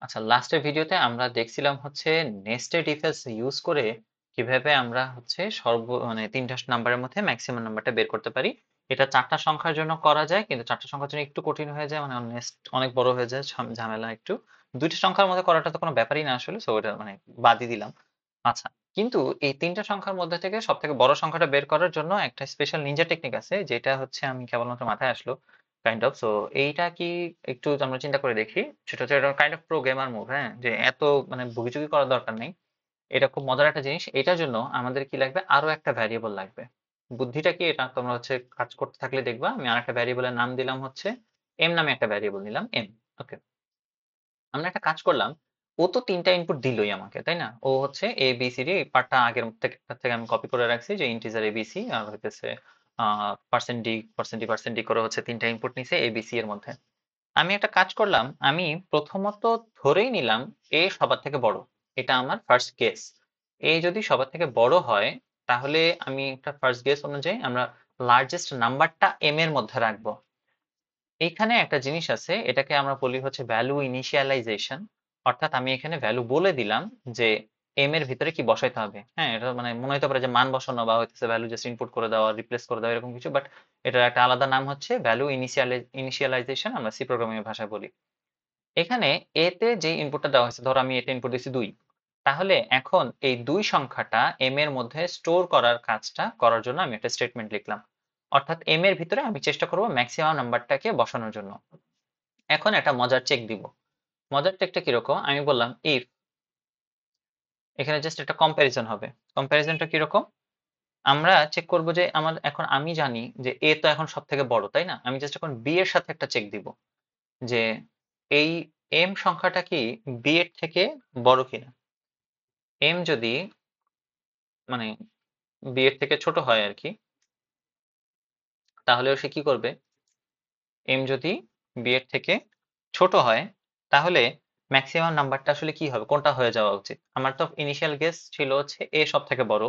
আচ্ছা, লাস্টের ভিডিওতে আমরা দেখছিলাম হচ্ছে নেস্টেড ইফ এলস ইউজ করে কিভাবে আমরা হচ্ছে মানে ৩টা নাম্বারের মধ্যে ম্যাক্সিমাম নাম্বারটা বের করতে পারি। এটা ৪টা সংখ্যার জন্য করা যায়, কিন্তু ৪টা সংখ্যার জন্য একটু কঠিন হয়ে যায়, মানে নেস্ট অনেক বড় হয়ে যায়, ঝামেলা একটু। ২টা সংখ্যার মধ্যে করাটা তো কোনো ব্যাপারই না আসলে, সো ওটা মানে বাদই দিলাম। আচ্ছা, কিন্তু এই ৩টা সংখ্যার মধ্যে থেকে সবথেকে বড় সংখ্যাটা বের করার জন্য একটা স্পেশাল নিনজা টেকনিক আছে, যেটা হচ্ছে আমি কেবলমাত্র মাথায় আসলো কাইন্ড অফ। সো এইটা কি একটু আমরা চিন্তা করে দেখি। সেটা হচ্ছে এটা kind of pro gamer move, হ্যাঁ, যে এত মানে ভুগিচুগি করার দরকার নেই। এটা খুব মজার একটা জিনিস। এটার জন্য আমাদের কি লাগবে, আরো একটা ভ্যারিয়েবল লাগবে। বুদ্ধিটা কি, এটা তোমরা হচ্ছে কাজ করতে থাকলে দেখবা। আমি আর একটা ভ্যারিয়েবলের নাম দিলাম হচ্ছে এম, নামে একটা ভ্যারিয়েবল নিলাম এম। ওকে, আমরা একটা কাজ করলাম। ও তো ৩টা ইনপুট দিলই আমাকে, তাই না? ও হচ্ছে এ বি সি ডি, পার্টটা আগের থেকে আমি কপি করে রাখছি, যে ইন্টিজার এ বি সি আর হইতেছে percent D percent D percent D করে হচ্ছে ৩টা ইনপুট নিছে এ বি সি এর মধ্যে। আমি একটা কাজ করলাম, আমি প্রথমত ধরেই নিলাম এ সবার থেকে বড়। এটা আমার ফার্স্ট গেস। এ যদি সবার থেকে বড় হয়, তাহলে আমি একটা ফার্স্ট গেস অনুযায়ী আমরা লার্জেস্ট নাম্বারটা এম এর মধ্যে রাখবো। এইখানে একটা জিনিস আছে, এটাকে আমরা বলি হচ্ছে ভ্যালু ইনিশিয়ালাইজেশন। অর্থাৎ আমি এখানে ভ্যালু বলে দিলাম যে এম এর ভিতরে কি বসাইতে হবে। হ্যাঁ, এটা মানে মনে হতে পারে যে মান বসানো বা হইতেছে ভ্যালু জাস্ট ইনপুট করে দেওয়া, রিপ্লেস করে দেওয়া, এরকম কিছু, বাট এটার একটা আলাদা নাম হচ্ছে ভ্যালু ইনিশিয়ালাইজেশন, আমরা সি প্রোগ্রামিং এর ভাষায় বলি। এখানে এতে যে ইনপুটটা দেওয়া হয়েছে, ধরো আমি এটা ইনপুট দিচ্ছি ২, তাহলে এখন এই ২ সংখ্যাটা এম এর মধ্যে স্টোর করার কাজটা করার জন্য আমি একটা স্টেটমেন্ট লিখলাম। অর্থাৎ এম এর ভিতরে আমি চেষ্টা করব ম্যাক্সিমাম নাম্বারটাকে বসানোর জন্য। এখন একটা মজার চেক দিব। মজার চেকটা কিরকম, আমি বললাম ইফ, এখানে জাস্ট একটা কম্প্যারিজন হবে। কম্প্যারিজনটা কিরকম, আমরা চেক করব যে আমার এখন আমি জানি যে এ তো এখন সব থেকে বড়, তাই না? আমি জাস্ট এখন বি এর সাথে একটা চেক দিব যে এই এম সংখ্যাটা কি বি এর থেকে বড় কিনা। এম যদি মানে বি এর থেকে ছোট হয় আর কি, তাহলে সে কি করবে, এম যদি বি এর থেকে ছোট হয়, তাহলে ম্যাক্সিমাম নাম্বারটা আসলে কি হবে, কোনটা হয়ে যাওয়া উচিত। আমার তো ইনিশিয়াল গেস ছিল হচ্ছে এ সব থেকে বড়।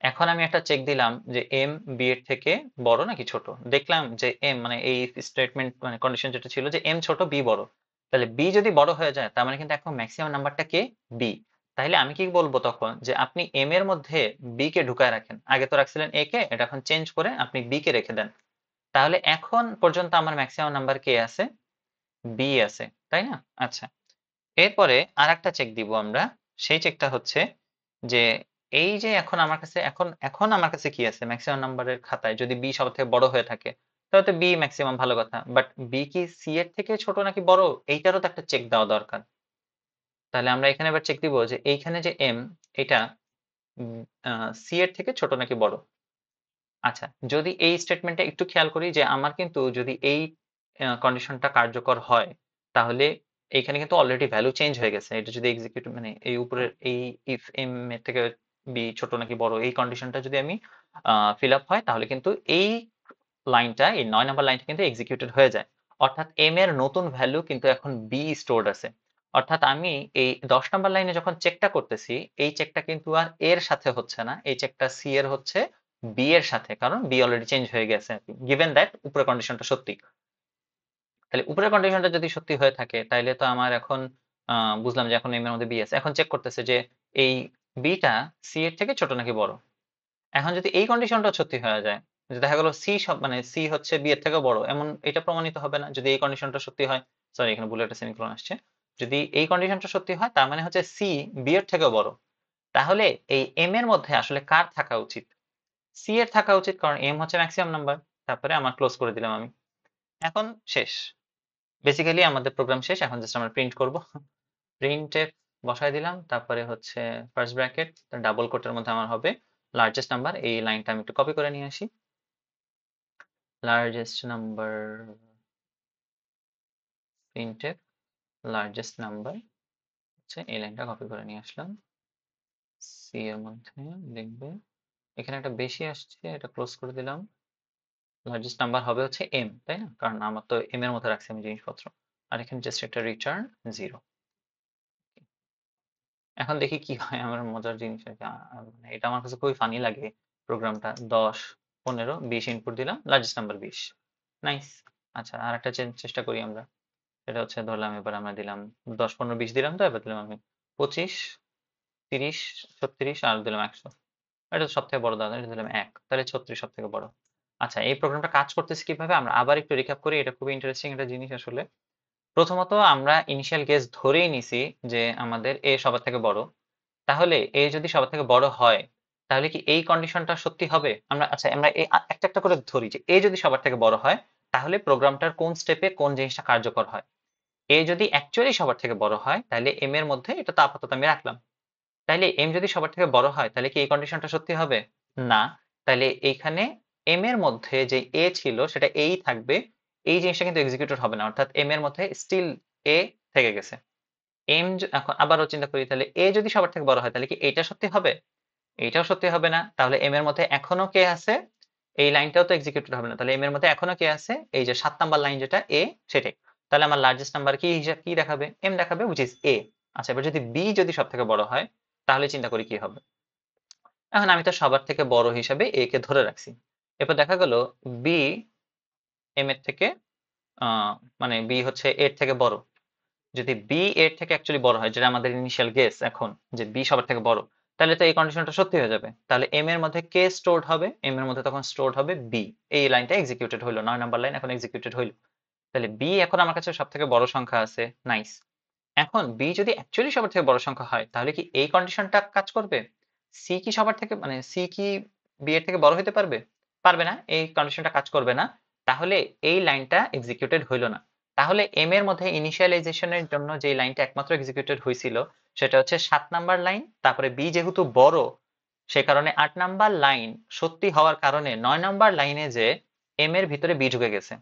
এখন আমি একটা চেক দিলাম যে এম বি এর থেকে বড় নাকি ছোট। দেখলাম যে এম মানে এই স্টেটমেন্ট মানে কন্ডিশন যেটা ছিল যে এম ছোট বি বড়, তাহলে বি যদি বড় হয়ে যায় তার মানে কিন্তু এখন ম্যাক্সিমাম নাম্বারটা কে, বি। তাহলে আমি কি বলবো তখন, যে আপনি এম এর মধ্যে বি কে ঢুকায় রাখেন। আগে তো রাখছিলেন এ কে, এটা এখন চেঞ্জ করে আপনি বি কে রেখে দেন। তাহলে এখন পর্যন্ত আমার ম্যাক্সিমাম নাম্বার কে আছে, বি আছে, তাই না? আচ্ছা, এরপরে আর একটা চেক দিব আমরা। সেই চেকটা হচ্ছে যে এই যে এখন আমার কাছে এখন এখন আমার কাছে কি আছে, ম্যাক্সিমাম নাম্বারের খাতায় যদি বি সব থেকে বড় হয়ে থাকে, তাহলে তো বি ম্যাক্সিমাম, ভালো কথা। বাট বি কি সি এর থেকে ছোট নাকি বড়, এইটারও তো একটা চেক দেওয়া দরকার। তাহলে আমরা এখানে এবার চেক দিব যে এইখানে যে এম, এটা সি এর থেকে ছোট নাকি বড়। আচ্ছা, যদি এই স্টেটমেন্টটা একটু খেয়াল করি, যে আমার কিন্তু যদি এই কন্ডিশনটা কার্যকর হয়, তাহলে এইখানে কিন্তু অলরেডি ভ্যালু চেঞ্জ হয়ে গেছে। এটা যদি এক্সিকিউট মানে এই উপরের এই ইফ এম এর থেকে বি ছোট নাকি বড়, এই কন্ডিশনটা যদি আমি ফিল আপ হয়, তাহলে কিন্তু এই লাইনটা, এই ৯ নাম্বার লাইনটা কিন্তু এক্সিকিউটেড হয়ে যায়। অর্থাৎ এম এর নতুন ভ্যালু কিন্তু এখন বি স্টোরড আছে। অর্থাৎ আমি এই ১০ নাম্বার লাইনে যখন চেকটা করতেছি, এই চেকটা কিন্তু আর এর সাথে হচ্ছে না, এই চেকটা সি এর হচ্ছে বি এর সাথে, কারণ বি অলরেডি চেঞ্জ হয়ে গেছে আর কি, গিভেন দ্যাট উপরের কন্ডিশনটা সত্যি। তাহলে উপরের কন্ডিশনটা যদি সত্যি হয়ে থাকে, তাইলে তো আমার এখন বুঝলাম যে এখন এম এর মধ্যে বি আছে। এখন চেক করতেছে যে এই বিটা সি এর থেকে ছোট নাকি বড়। এখন যদি এই কন্ডিশনটা সত্যি হয়ে যায়, যে দেখা গেল সি সব মানে সি হচ্ছে বি এর থেকে বড়, এমন এটা প্রমাণিত হবে না যদি এই কন্ডিশনটা সত্যি হয়। সরি, এখানে ভুলে একটা সেমিকোলন আসছে। যদি এই কন্ডিশনটা সত্যি হয়, তার মানে হচ্ছে সি বি এর থেকেও বড়। তাহলে এই এম এর মধ্যে আসলে কার থাকা উচিত, সি এর থাকা উচিত, কারণ এম হচ্ছে ম্যাক্সিমাম নাম্বার। তারপরে আমার ক্লোজ করে দিলাম আমি। এখন শেষ, বেসিক্যালি আমাদের প্রোগ্রাম শেষ। এখন জাস্ট আমরা প্রিন্ট করব। প্রিন্টে বসায় দিলাম, তারপরে হচ্ছে ফার্স্ট ব্র্যাকেট, ডাবল কোটের মধ্যে আমার হবে লার্জেস্ট নাম্বার। এই লাইনটা আমি একটু কপি করে নিয়ে আসি। largest number, printf largest number হচ্ছে এই লাইনটা কপি করে নিয়ে আসলাম। সি এর মধ্যে লিখবে, এখানে একটা বেশি আসছে, এটা ক্লোজ করে দিলাম। লার্জেস্ট নাম্বার হবে হচ্ছে এম, তাই না? কারণ আমার তো এম এর মধ্যে রাখছি আমি জিনিসপত্র। আর এখানে জাস্ট একটা রিটার্ন 0। এখন দেখি কি হয়। আমার মজার জিনিস আর কি, মানে এটা আমার কাছে খুবই ফানি লাগে প্রোগ্রামটা। 10, 15, 20 ইনপুট দিলাম, লার্জেস্ট নাম্বার 20। নাইস। আচ্ছা, আর একটা চেষ্টা করি আমরা। এটা হচ্ছে ধরলাম, এবার আমরা দিলাম 10, 15, 20 দিলাম, তো এবার দিলাম আমি 25, 30, 36 আর দিলাম 100। এটা সব থেকে বড় দাদা, এটা দিলাম 1, তাহলে 36 সব থেকে বড়। আচ্ছা, এই প্রোগ্রামটা কাজ করতেছে কিভাবে আমরা আবার একটু রিক্যাপ করি, এটা খুবই ইন্টারেস্টিং একটা জিনিস আসলে। প্রথমত আমরা ইনিশিয়াল গেস ধরেই নিছি যে আমাদের এ সবার থেকে বড়। তাহলে এ যদি সবার থেকে বড় হয়, তাহলে কি এই কন্ডিশনটা সত্যি হবে? আমরা একটা একটা করে ধরি যে এ যদি সবার থেকে বড় হয়, তাহলে প্রোগ্রামটার কোন স্টেপে কোন জিনিসটা কার্যকর হয়। এ যদি অ্যাকচুয়ালি সবার থেকে বড় হয়, তাহলে এম এর মধ্যে, এটা তো আপাতত আমি রাখলাম, তাহলে এম যদি সবার থেকে বড় হয়, তাহলে কি এই কন্ডিশনটা সত্যি হবে? না। তাহলে এইখানে এম এর মধ্যে যে এ ছিল সেটা এই থাকবে, এই জিনিসটা কিন্তু এক্সিকিউটেড হবে না, অর্থাৎ এম এর মধ্যে স্টিল এ থেকে গেছে। এখন আবারও চিন্তা করি, তাহলে এ যদি সবার থেকে বড় হয়, তাহলে কি এইটা সত্যি হবে? এইটাও সত্যি হবে না। তাহলে এম এর মধ্যে এখনো কে আছে? এই লাইনটাও তো এক্সিকিউটেড হবে না। তাহলে এম এর মধ্যে এখনো কে আছে? এই যে 7 নাম্বার লাইন যেটা এ, সেটাই। তাহলে আমার লার্জেস্ট নাম্বার কি হিসাব কি দেখাবে? এম দেখাবে, which is এ। আচ্ছা, এবার যদি বি যদি সব থেকে বড় হয়, তাহলে চিন্তা করি কি হবে। এখন আমি তো সবার থেকে বড় হিসাবে এ কে ধরে রাখছি। এরপর দেখা গেল বি এম এর থেকে আহ, মানে বি হচ্ছে এর থেকে বড়। যদি বি এর থেকে অ্যাকচুয়ালি বড় হয়, যেটা আমাদের ইনিশিয়াল গেস এখন, যে বি সবার থেকে বড়, তাহলে তো এই কন্ডিশনটা সত্যি হয়ে যাবে। তাহলে এম এর মধ্যে কে স্টোরড হবে? এম এর মধ্যে তখন স্টোরড হবে বি। এই লাইনটা এক্সিকিউটেড হইলো, 9 নাম্বার লাইন এখন এক্সিকিউটেড হইলো। তাহলে বি এখন আমার কাছে সব থেকে বড় সংখ্যা আছে, নাইস। এখন বি যদি অ্যাকচুয়ালি সবার থেকে বড় সংখ্যা হয়, তাহলে কি এই কন্ডিশনটা কাজ করবে? সি কি সবার থেকে, মানে সি কি বি এর থেকে বড় হতে পারবে? পারবে না, এই কন্ডিশনটা কাজ করবে না। তাহলে এই লাইনটা এক্সিকিউটেড হইল না। তাহলে এম এর মধ্যে ইনিশিয়ালাইজেশনের জন্য যে লাইনটা একমাত্র এক্সিকিউটেড হয়েছিল, সেটা হচ্ছে 7 নাম্বার লাইন। তারপরে বি যেহেতু বড়, সে কারণে 8 নাম্বার লাইন সত্যি হওয়ার কারণে 9 নাম্বার লাইনে যে এম এর ভিতরে বি ঢুকে গেছে।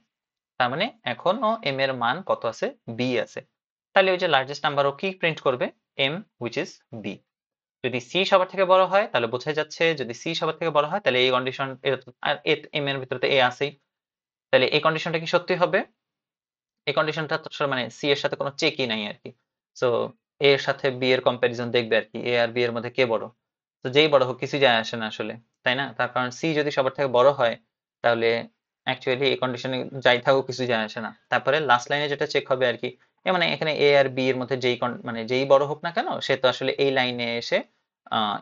তার মানে এখনো এম এর মান কত আছে? বি আছে। তাহলে ওই যে লার্জেস্ট নাম্বার ও কি প্রিন্ট করবে? M, which is B. যদি সি সবার থেকে বড় হয়, তাহলে বোঝাই যাচ্ছে যদি সি সবার থেকে বড় হয়, তাহলে এই কন্ডিশন, আর এম এর ভিতরে তো এ আছেই, তাহলে এই কন্ডিশনটা কি সত্যি হবে? এই কন্ডিশনটা তো মানে সি এর সাথে কোনো চেকই নাই আর কি। সো এ এর সাথে বি এর কম্পারিজন দেখবে আর কি, এ আর বি এর মধ্যে কে বড়। তো যেই বড় হোক কিছু যায় আসে না আসলে, তাই না? তার কারণ সি যদি সবার থেকে বড় হয়, তাহলে অ্যাকচুয়ালি এই কন্ডিশনে যাই থাকুক কিছু যায় আসে না। তারপরে লাস্ট লাইনে যেটা চেক হবে আর কি, মানে এখানে এ আর বি এর মধ্যে মানে যেই বড় হোক না কেন, সে তো আসলে এই লাইনে এসে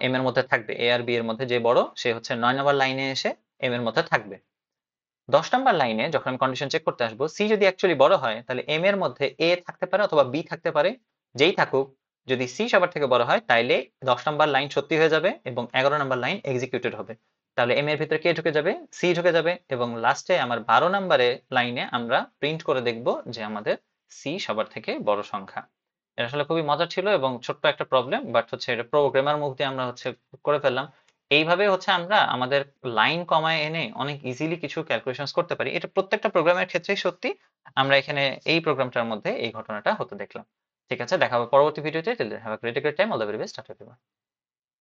এম এর মধ্যে থাকবে। এ আর বি এর মধ্যে যে বড়, সে হচ্ছে 9 নম্বর লাইনে এসে এম এর মধ্যে থাকবে। 10 নাম্বার লাইনে যখন আমি কন্ডিশন চেক করতে আসবো, সি যদি অ্যাকচুয়ালি বড় হয়, তাহলে এম এর মধ্যে এ থাকতে পারে অথবা বি থাকতে পারে, যেই থাকুক। যদি সি সবার থেকে বড় হয়, তাইলে 10 নাম্বার লাইন সত্যি হয়ে যাবে এবং 11 নাম্বার লাইন এক্সিকিউটেড হবে। তাহলে এম এর ভিতরে কে ঢুকে যাবে? সি ঢুকে যাবে, এবং লাস্টে আমার 12 নাম্বারে লাইনে আমরা প্রিন্ট করে দেখব যে আমাদের সি সবার থেকে বড় সংখ্যা। এটা আসলে খুবই মজার ছিল এবং ছোট্ট একটা প্রবলেম, বাট হচ্ছে এটা প্রোগ্রামার মুভ দিয়ে আমরা হচ্ছে করে ফেললাম। এইভাবে হচ্ছে আমরা আমাদের লাইন কমায় এনে অনেক ইজিলি কিছু ক্যালকুলেশনস করতে পারি। এটা প্রত্যেকটা প্রোগ্রামের ক্ষেত্রেই সত্যি। আমরা এখানে এই প্রোগ্রামটার মধ্যে এই ঘটনাটা হতে দেখলাম। ঠিক আছে, দেখা হবে পরবর্তী ভিডিওতে। Till then have a great time, all the very best, tata.